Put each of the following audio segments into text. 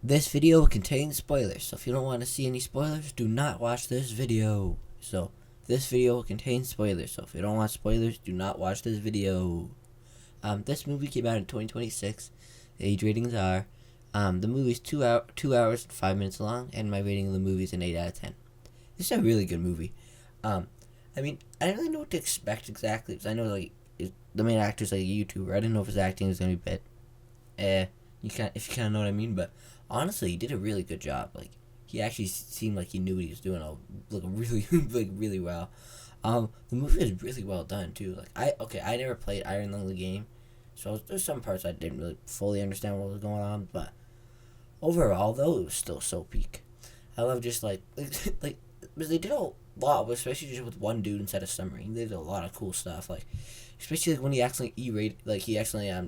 This video contains spoilers, so if you don't want to see any spoilers, do not watch this video. This video contains spoilers, so if you don't want spoilers, do not watch this video. This movie came out in 2026. The age ratings are, the movie's 2 hours and 5 minutes long, and my rating of the movie is an 8 out of 10. This is a really good movie. I didn't really know what to expect exactly, because I know the main actor's like a YouTuber. I didn't know if his acting was gonna be bit. If you kind of know what I mean, but honestly, he did a really good job. Like, he actually seemed like he knew what he was doing. Really, really well. The movie is really well done too. I never played Iron Lung the game, so there's some parts I didn't really fully understand what was going on. But overall, though, it was still so peak. I love just because they did a lot, especially just with one dude inside a submarine. They did a lot of cool stuff. Especially when he accidentally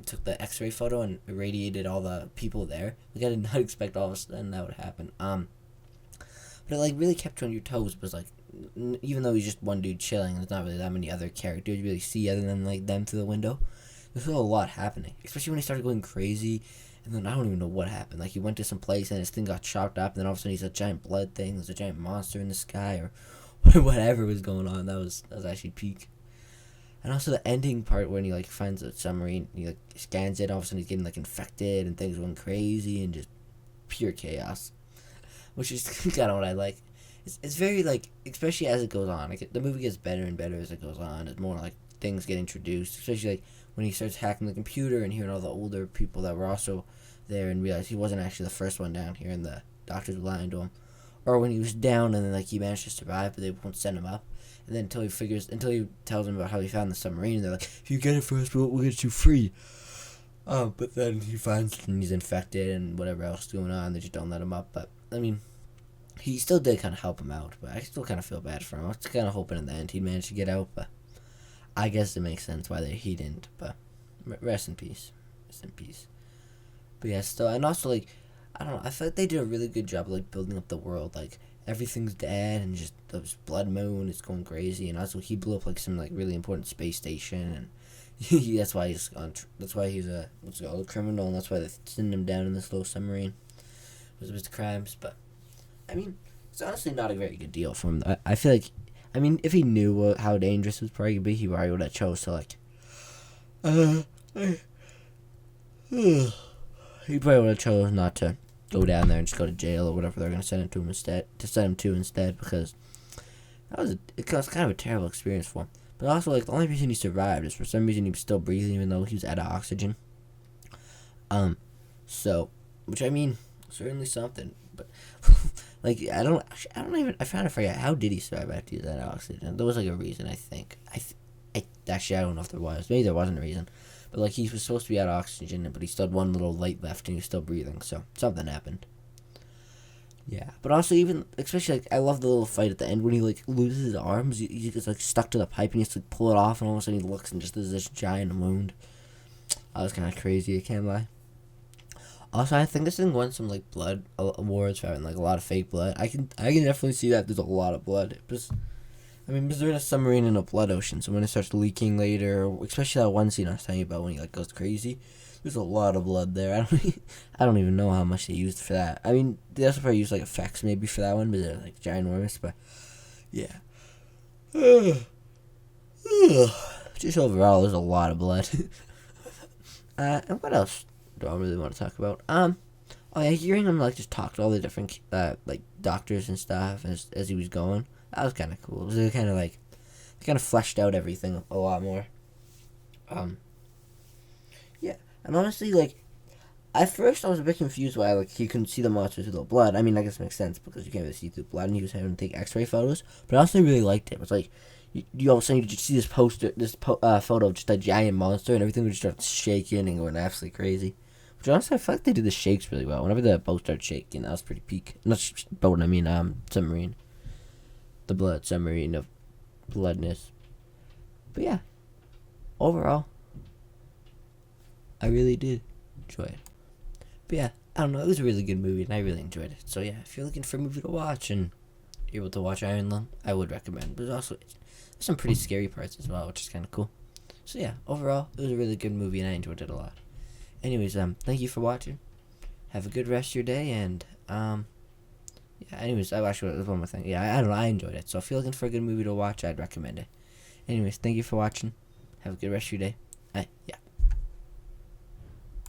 took the X-ray photo and irradiated all the people there. I did not expect all of a sudden that would happen. But it really kept you on your toes. Because even though he's just one dude chilling, there's not really that many other characters you really see other than them through the window. There's still a lot happening, especially when he started going crazy. And then I don't even know what happened. He went to some place and his thing got chopped up, and then all of a sudden he's a giant blood thing. There's a giant monster in the sky, or whatever was going on. That was actually peak. And also the ending part when he finds a submarine, he scans it, all of a sudden he's getting infected and things going crazy and just pure chaos, which is kind of what I like. It's very especially as it goes on. The movie gets better and better as it goes on. It's more things get introduced, especially when he starts hacking the computer and hearing all the older people that were also there and realize he wasn't actually the first one down here and the doctors were lying to him, or when he was down and then he managed to survive but they won't send him up. And then until he tells him about how he found the submarine, and they're like, if you get it for us, we'll get you free. But then he finds it and he's infected and whatever else is going on, they just don't let him up. But, he still did kind of help him out, but I still kind of feel bad for him. I was kind of hoping in the end he'd manage to get out, but I guess it makes sense why he didn't. But rest in peace. Rest in peace. But yeah, still, and also, I don't know, I feel like they did a really good job of, building up the world, everything's dead and just this blood moon is going crazy, and also he blew up some really important space station, and that's why he's a criminal, and that's why they send him down in this little submarine with his crimes. But it's honestly not a very good deal for him. I feel if he knew how dangerous it was probably gonna be, he probably would have chose to he probably would have chose not to go down there and just go to jail or whatever they're gonna send him to instead, because it was kind of a terrible experience for him. But also the only reason he survived is for some reason he was still breathing even though he was out of oxygen. So certainly something. But I found to forget how did he survive after he was out of oxygen. There was a reason, I think. I don't know if there was. Maybe there wasn't a reason. But he was supposed to be out of oxygen, but he still had one little light left and he was still breathing, so something happened. Yeah, but also especially I love the little fight at the end when he loses his arms. He gets stuck to the pipe and he has to pull it off, and all of a sudden he looks and just there's this giant wound. That was kind of crazy, I can't lie. Also, I think this thing won some blood awards for having a lot of fake blood. I can definitely see that there's a lot of blood. Because they're in a submarine in a blood ocean, so when it starts leaking later, especially that one scene I was telling you about when he goes crazy, there's a lot of blood there. I don't even know how much they used for that. They also probably used effects maybe for that one, but they're ginormous. But yeah, just overall, there's a lot of blood. And what else do I really want to talk about? Hearing him just talk to all the different doctors and stuff as he was going. That was kind of cool. It was kind of fleshed out everything a lot more. Yeah, and honestly, at first I was a bit confused why he couldn't see the monsters through the blood. I guess it makes sense because you can't really see through blood, and he was having to take X-ray photos. But I also really liked it. It was you all of a sudden you just see this photo of just a giant monster, and everything would just start shaking and going absolutely crazy. Which honestly, I feel like they did the shakes really well. Whenever the boat started shaking, that was pretty peak. Not boat, submarine. The blood submarine of bloodness. But yeah, overall, I really did enjoy it. But yeah, I don't know, it was a really good movie and I really enjoyed it. So yeah, if you're looking for a movie to watch and you're able to watch Iron Lung, I would recommend. But there's also some pretty scary parts as well, which is kind of cool. So yeah, overall, it was a really good movie and I enjoyed it a lot. Anyways, thank you for watching. have a good rest of your day, and yeah. Anyways, I actually there's one more thing. Yeah, I don't know. I enjoyed it. So if you're looking for a good movie to watch, I'd recommend it. Anyways, thank you for watching. Have a good rest of your day. Yeah.